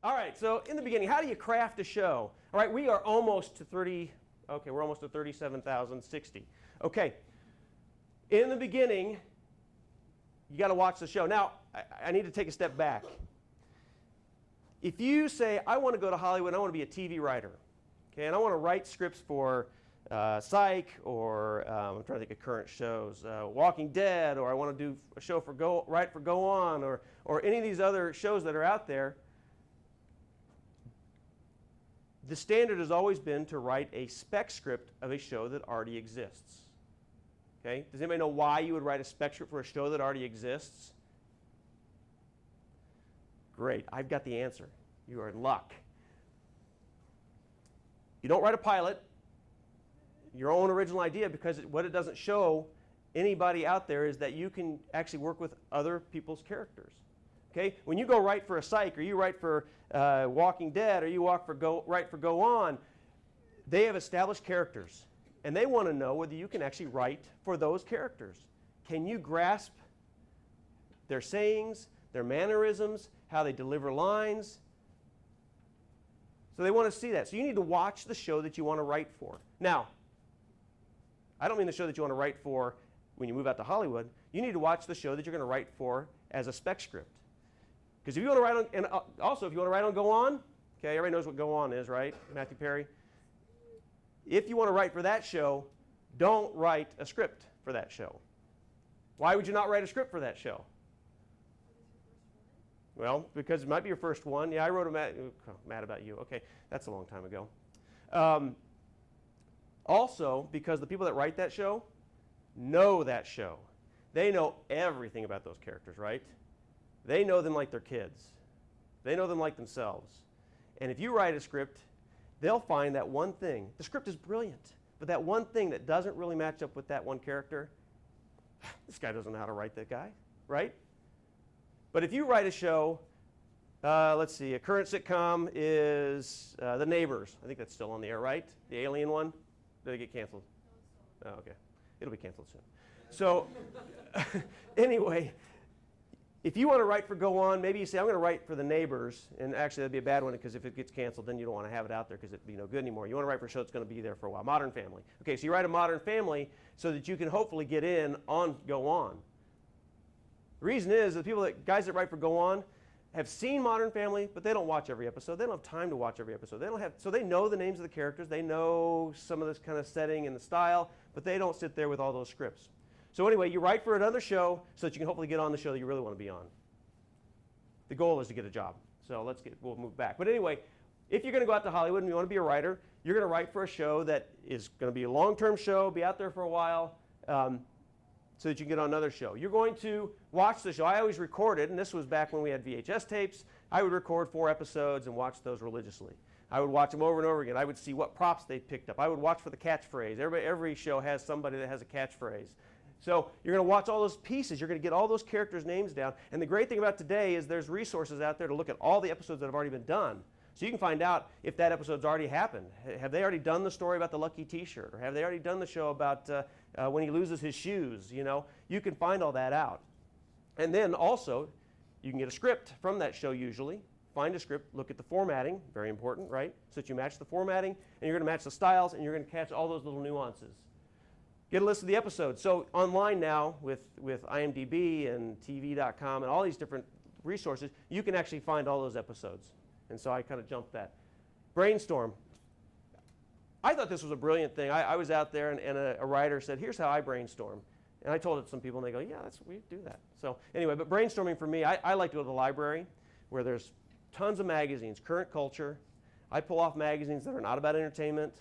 All right, so in the beginning, how do you craft a show? All right, we are almost to 30, okay, we're almost to 37,060. Okay, in the beginning, you got to watch the show. Now, I need to take a step back. If you say, I want to go to Hollywood, I want to be a TV writer, okay, and I want to write scripts for Psych, or I'm trying to think of current shows, Walking Dead, or I want to do a show for Go On, or any of these other shows that are out there, the standard has always been to write a spec script of a show that already exists. Okay? Does anybody know why you would write a spec script for a show that already exists? Great, I've got the answer. You are in luck. You don't write a pilot, your own original idea, because what it doesn't show anybody out there is that you can actually work with other people's characters. Okay? When you go write for a Psych, or you write for Walking Dead, or you write for Go On, they have established characters. And they want to know whether you can actually write for those characters. Can you grasp their sayings, their mannerisms, how they deliver lines? So they want to see that. So you need to watch the show that you want to write for. Now, I don't mean the show that you want to write for when you move out to Hollywood. You need to watch the show that you're going to write for as a spec script. Because if you want to write on, and also if you want to write on Go On, okay, everybody knows what Go On is, right? Matthew Perry. If you want to write for that show, don't write a script for that show. Why would you not write a script for that show? Well, because it might be your first one. Yeah, I wrote Mad About You. Okay, that's a long time ago. Also, because the people that write that show know that show. They know everything about those characters, right? They know them like their kids. They know them like themselves. And if you write a script, they'll find that one thing. The script is brilliant, but that one thing that doesn't really match up with that one character, this guy doesn't know how to write that guy, right? But if you write a show, let's see, a current sitcom is The Neighbors. I think that's still on the air, right? The alien one? Did it get canceled? Oh, okay. It'll be canceled soon. So anyway, if you want to write for Go On, maybe you say, I'm going to write for The Neighbors. And actually, that'd be a bad one, because if it gets canceled, then you don't want to have it out there because it'd be no good anymore. You want to write for a show that's going to be there for a while. Modern Family. Okay, so you write a Modern Family so that you can hopefully get in on Go On. The reason is that guys that write for Go On have seen Modern Family, but they don't watch every episode. They don't have time to watch every episode. So they know the names of the characters. They know some of this kind of setting and the style, but they don't sit there with all those scripts. So anyway, you write for another show so that you can hopefully get on the show that you really want to be on. The goal is to get a job. So we'll move back. But anyway, if you're going to go out to Hollywood and you want to be a writer, you're going to write for a show that is going to be a long-term show, be out there for a while, so that you can get on another show. You're going to watch the show. I always recorded, and this was back when we had VHS tapes. I would record 4 episodes and watch those religiously. I would watch them over and over again. I would see what props they picked up. I would watch for the catchphrase. Every show has somebody that has a catchphrase. So you're going to watch all those pieces. You're going to get all those characters' names down. And the great thing about today is there's resources out there to look at all the episodes that have already been done. So you can find out if that episode's already happened. Have they already done the story about the lucky T-shirt? Or have they already done the show about when he loses his shoes? You know, you can find all that out. And then also, you can get a script from that show usually. Find a script, look at the formatting, very important, right? So that you match the formatting, and you're going to match the styles, and you're going to catch all those little nuances. Get a list of the episodes. So online now with IMDb and TV.com and all these different resources, you can actually find all those episodes. And so I kind of jumped that. Brainstorm. I thought this was a brilliant thing. I was out there, and a writer said, here's how I brainstorm. And I told it to some people, and they go, yeah, we do that. So anyway, but brainstorming for me, I like to go to the library where there's tons of magazines, current culture. I pull off magazines that are not about entertainment,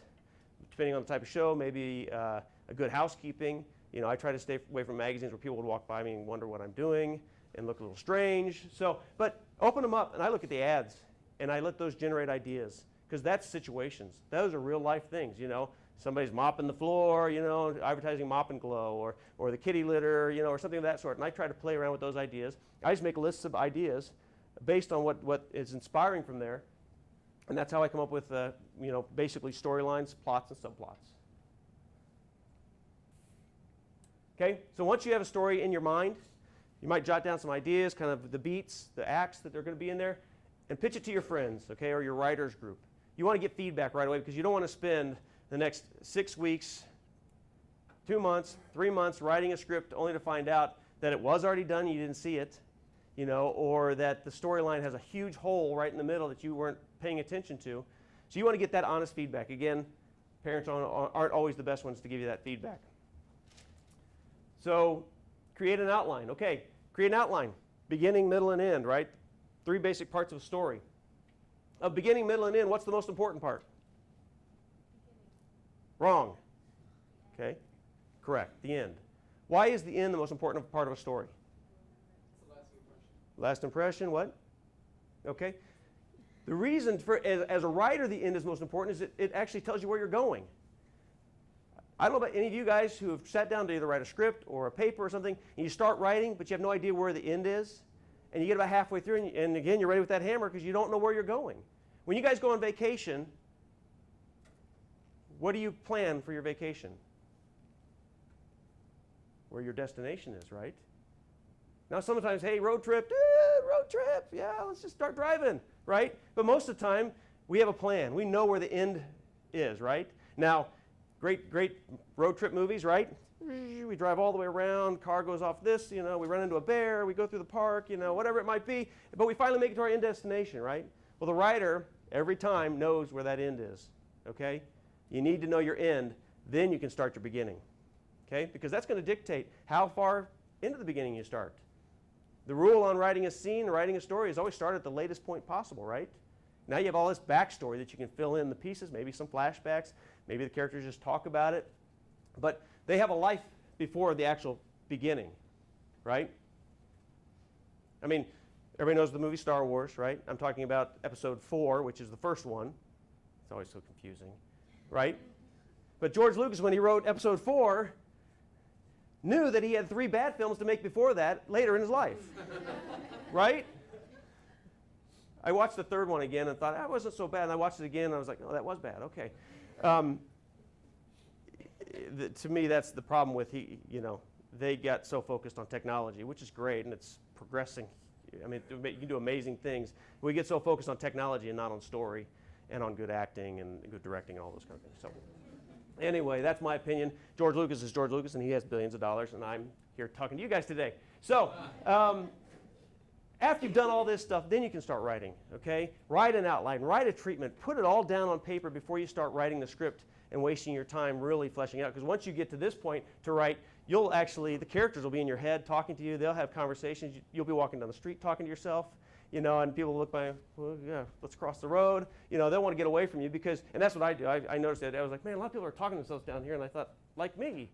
depending on the type of show, maybe a good housekeeping. You know, I try to stay away from magazines where people would walk by me and wonder what I'm doing and look a little strange. So, but open them up, and I look at the ads, and I let those generate ideas, because that's situations. Those are real life things, you know. Somebody's mopping the floor, you know, advertising Mop and Glow, or the kitty litter, you know, or something of that sort. And I try to play around with those ideas. I just make lists of ideas based on what is inspiring from there. And that's how I come up with, you know, basically storylines, plots, and subplots. Okay, so once you have a story in your mind, you might jot down some ideas, kind of the beats, the acts that are going to be in there. and pitch it to your friends, okay, or your writers group. You want to get feedback right away because you don't want to spend the next 6 weeks, 2 months, 3 months writing a script only to find out that it was already done and you didn't see it, you know, or that the storyline has a huge hole right in the middle that you weren't paying attention to. So you want to get that honest feedback. Again, parents aren't always the best ones to give you that feedback. So create an outline. Okay, create an outline. Beginning, middle, and end, right? 3 basic parts of a story. Of beginning, middle, and end, what's the most important part? Wrong. Okay, correct, the end. Why is the end the most important part of a story? It's the last impression. Last impression, what? Okay. The reason for, as a writer, the end is most important is it actually tells you where you're going. I don't know about any of you guys who have sat down to either write a script or a paper or something, and you start writing, but you have no idea where the end is, and you get about halfway through, and again, you're ready with that hammer because you don't know where you're going. When you guys go on vacation, what do you plan for your vacation? Where your destination is, right? Now, sometimes, hey, road trip, yeah, let's just start driving, right? But most of the time, we have a plan. We know where the end is, right? Now, great road trip movies, right? We drive all the way around, car goes off this, you know, we run into a bear, we go through the park, you know, whatever it might be, but we finally make it to our end destination, right? Well, the writer, every time, knows where that end is, okay? You need to know your end, then you can start your beginning, okay? Because that's going to dictate how far into the beginning you start. The rule on writing a scene, writing a story, is always start at the latest point possible, right? Now you have all this backstory that you can fill in the pieces, maybe some flashbacks, maybe the characters just talk about it, but they have a life before the actual beginning, right? I mean, everybody knows the movie Star Wars, right? I'm talking about episode 4, which is the first one. It's always so confusing, right? But George Lucas, when he wrote episode 4, knew that he had 3 bad films to make before that later in his life, right? I watched the 3rd one again and thought, that wasn't so bad. And I watched it again and I was like, oh, that was bad, okay. To me, that's the problem with, you know, they got so focused on technology, which is great, and it's progressing. I mean, you can do amazing things. We get so focused on technology and not on story and on good acting and good directing and all those kind of things. So anyway, that's my opinion. George Lucas is George Lucas, and he has billions of dollars, and I'm here talking to you guys today. So after you've done all this stuff, then you can start writing, okay? Write an outline, write a treatment, put it all down on paper before you start writing the script and wasting your time really fleshing out. Because once you get to this point to write, you'll actually, the characters will be in your head talking to you. They'll have conversations. You'll be walking down the street talking to yourself, you know, and people will look by, well, yeah, let's cross the road. You know, they'll want to get away from you because, and that's what I do. I noticed that. I was like, man, a lot of people are talking to themselves down here, and I thought, like me.